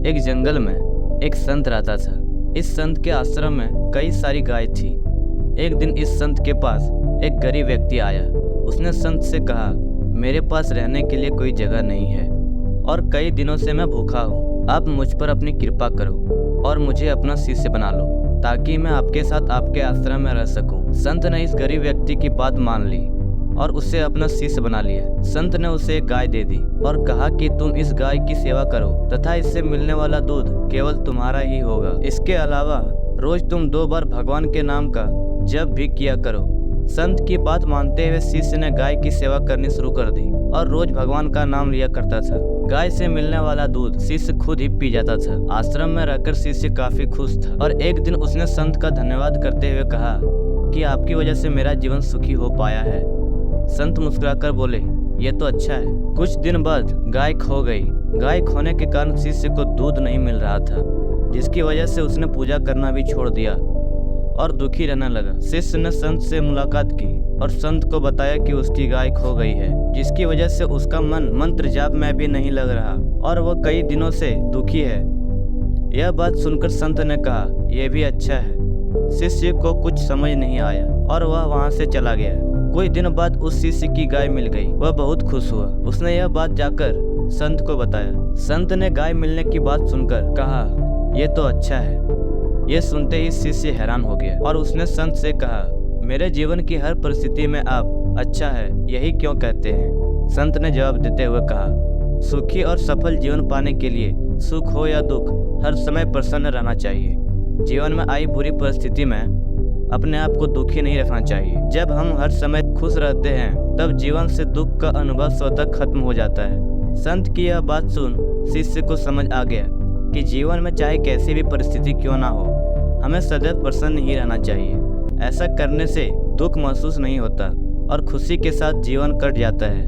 एक जंगल में एक संत रहता था। इस संत के आश्रम में कई सारी गाय थी। एक दिन इस संत के पास एक गरीब व्यक्ति आया। उसने संत से कहा, मेरे पास रहने के लिए कोई जगह नहीं है और कई दिनों से मैं भूखा हूँ। आप मुझ पर अपनी कृपा करो और मुझे अपना शिष्य बना लो ताकि मैं आपके साथ आपके आश्रम में रह सकूं। संत ने इस गरीब व्यक्ति की बात मान ली और उसे अपना शिष्य बना लिया। संत ने उसे एक गाय दे दी और कहा कि तुम इस गाय की सेवा करो तथा इससे मिलने वाला दूध केवल तुम्हारा ही होगा। इसके अलावा रोज तुम 2 बार भगवान के नाम का जप भी किया करो। संत की बात मानते हुए शिष्य ने गाय की सेवा करनी शुरू कर दी और रोज भगवान का नाम लिया करता था। गाय से मिलने वाला दूध शिष्य खुद ही पी जाता था। आश्रम में रहकर शिष्य काफी खुश था और एक दिन उसने संत का धन्यवाद करते हुए कहा कि आपकी वजह से मेरा जीवन सुखी हो पाया है। संत मुस्कुराकर बोले, ये तो अच्छा है। कुछ दिन बाद गाय खो गई। गाय खोने के कारण शिष्य को दूध नहीं मिल रहा था, जिसकी वजह से उसने पूजा करना भी छोड़ दिया और दुखी रहने लगा। शिष्य ने संत से मुलाकात की और संत को बताया कि उसकी गाय खो गई है, जिसकी वजह से उसका मन मंत्र जाप में भी नहीं लग रहा और वह कई दिनों से दुखी है। यह बात सुनकर संत ने कहा, यह भी अच्छा है। शिष्य को कुछ समझ नहीं आया और वह वहां से चला गया। कुछ दिन बाद उस शिष्य की गाय मिल गई। वह बहुत खुश हुआ। उसने यह बात जाकर संत को बताया। संत ने गाय मिलने की बात सुनकर कहा, यह तो अच्छा है। यह सुनते ही शिष्य हैरान हो गया और उसने संत से कहा, मेरे जीवन की हर परिस्थिति में आप अच्छा है यही क्यों कहते हैं? संत ने जवाब देते हुए कहा, सुखी और सफल जीवन पाने के लिए सुख हो या दुख हर समय प्रसन्न रहना चाहिए। जीवन में आई बुरी परिस्थिति में अपने आप को दुखी नहीं रखना चाहिए। जब हम हर समय खुश रहते हैं तब जीवन से दुख का अनुभव स्वतः खत्म हो जाता है। संत की यह बात सुन शिष्य को समझ आ गया कि जीवन में चाहे कैसी भी परिस्थिति क्यों ना हो, हमें सदैव प्रसन्न ही रहना चाहिए। ऐसा करने से दुख महसूस नहीं होता और खुशी के साथ जीवन कट जाता है।